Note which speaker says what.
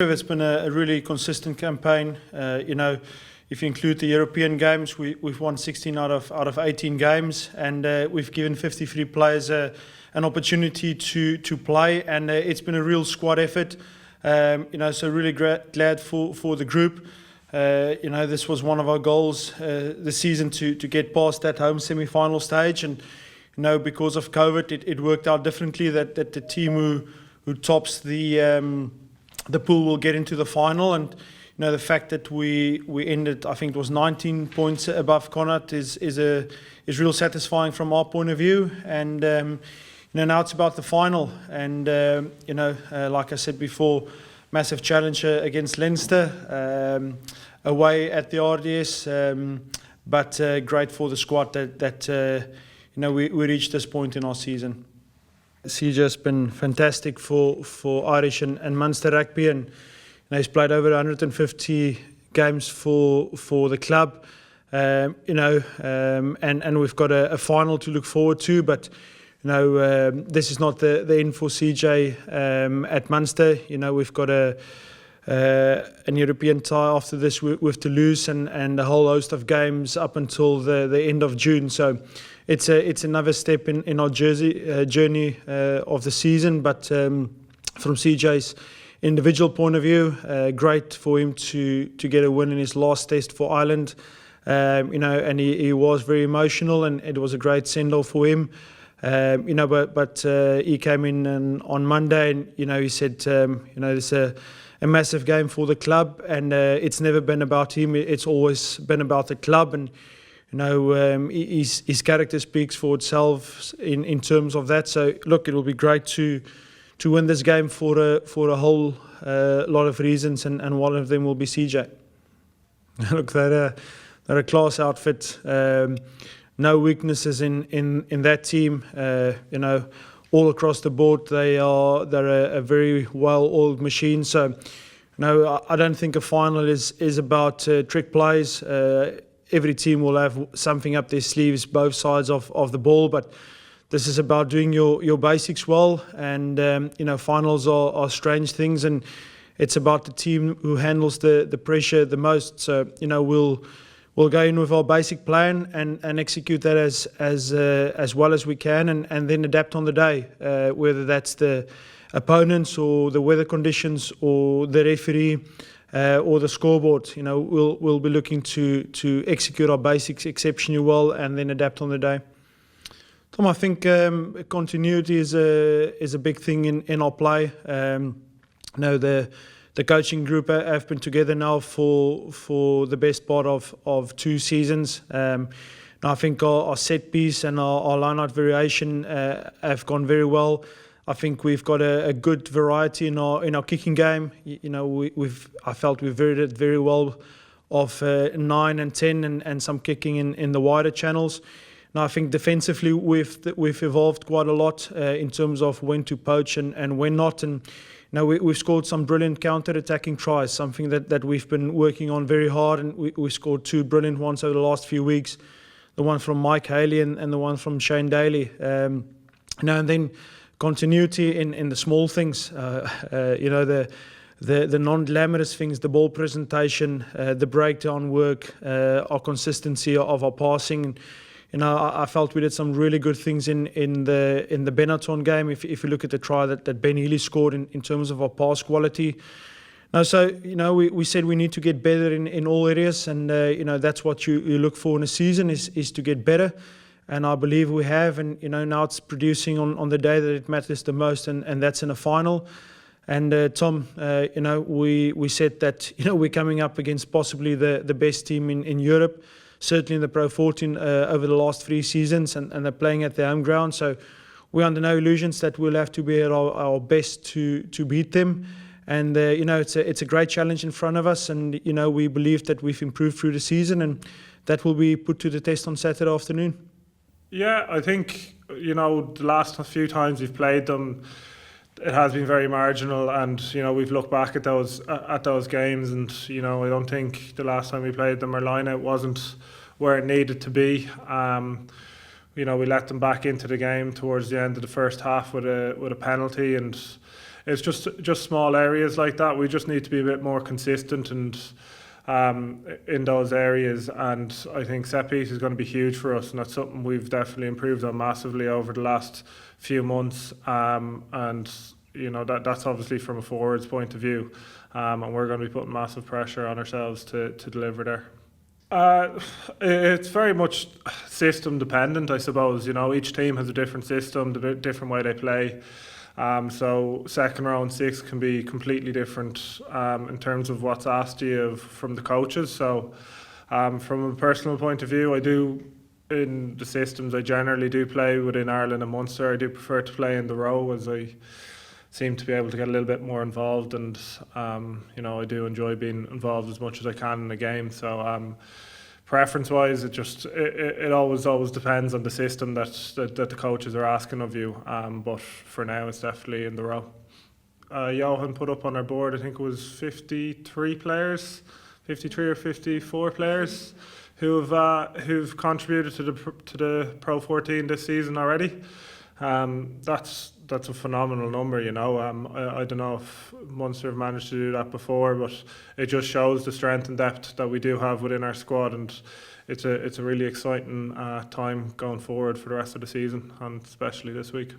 Speaker 1: It's been a really consistent campaign. If you include the European games, we've won 16 out of 18 games, and we've given 53 players an opportunity to play, and it's been a real squad effort. So really glad for the group. This was one of our goals this season to get past that home semi-final stage, and because of COVID, it worked out differently. That the team who tops the pool will get into the final, and the fact that we ended, I think it was 19 points above Connacht is real satisfying from our point of view. And now it's about the final, and like I said before, massive challenge against Leinster away at the RDS, but great for the squad that we reached this point in our season. CJ has been fantastic for Irish and Munster rugby, and he's played over 150 games for the club, and we've got a final to look forward to. But this is not the end for CJ at Munster. We've got an European tie after this with Toulouse, and a whole host of games up until the end of June. So it's another step in our journey of the season. But from CJ's individual point of view, great for him to get a win in his last test for Ireland. And he was very emotional, and it was a great send-off for him. But he came in on Monday, and he said, it's a massive game for the club, and it's never been about him. It's always been about the club, and his character speaks for itself in terms of that. So look, it will be great to win this game for a whole lot of reasons, and one of them will be CJ. Look, they're a class outfit. No weaknesses in that team. All across the board, they're a very well-oiled machine. So, I don't think a final is about trick plays. Every team will have something up their sleeves, both sides of the ball, but this is about doing your basics well. And finals are strange things, and it's about the team who handles the pressure the most. So we'll go in with our basic plan and execute that as well as we can, and then adapt on the day, whether that's the opponents or the weather conditions or the referee or the scoreboard. We'll be looking to execute our basics exceptionally well and then adapt on the day. Tom, I think continuity is a big thing in our play. The coaching group have been together now for the best part of 2 seasons. I think our set piece and our line-out variation have gone very well. I think we've got a good variety in our kicking game. I felt we've varied it very well of 9 and 10 and some kicking in the wider channels. Now I think defensively we've evolved quite a lot in terms of when to poach and when not. And we've scored some brilliant counter-attacking tries, something that we've been working on very hard, and we scored 2 brilliant ones over the last few weeks. The one from Mike Haley and the one from Shane Daly. And then continuity in the small things, the non-glamorous things, the ball presentation, the breakdown work, our consistency of our passing. I felt we did some really good things in the Benetton game. If you look at the try that Ben Healy scored in terms of our pass quality. We said we need to get better in all areas, and that's what you look for in a season is to get better. And I believe we have, and now it's producing on the day that it matters the most, and that's in a final. And Tom, we said that we're coming up against possibly the best team in Europe. Certainly in the PRO14 over the last 3 seasons, and they're playing at their home ground. So we're under no illusions that we'll have to be at our best to beat them. And it's a great challenge in front of us, and we believe that we've improved through the season, and that will be put to the test on Saturday afternoon.
Speaker 2: Yeah, I think the last few times we've played them, it has been very marginal, and we've looked back at those games, and I don't think the last time we played them, our line-out wasn't where it needed to be. We let them back into the game towards the end of the first half with a penalty, and it's just small areas like that. We just need to be a bit more consistent and in those areas, and I think set piece is going to be huge for us, and that's something we've definitely improved on massively over the last few months. And that's obviously from a forwards point of view, and we're going to be putting massive pressure on ourselves to deliver there. It's very much system dependent, I suppose. Each team has a different system, a different way they play. So second round six can be completely different in terms of what's asked of you from the coaches. So from a personal point of view, in the systems I generally do play within Ireland and Munster. I do prefer to play in the row, as I seem to be able to get a little bit more involved, and I do enjoy being involved as much as I can in the game. So preference wise, it always depends on the system that the coaches are asking of you, but for now it's definitely in the row. Johann put up on our board, I think it was 53 or 54 players who've contributed to the Pro14 this season already. That's a phenomenal number, I don't know if Munster have managed to do that before, but it just shows the strength and depth that we do have within our squad, and it's a really exciting time going forward for the rest of the season, and especially this week.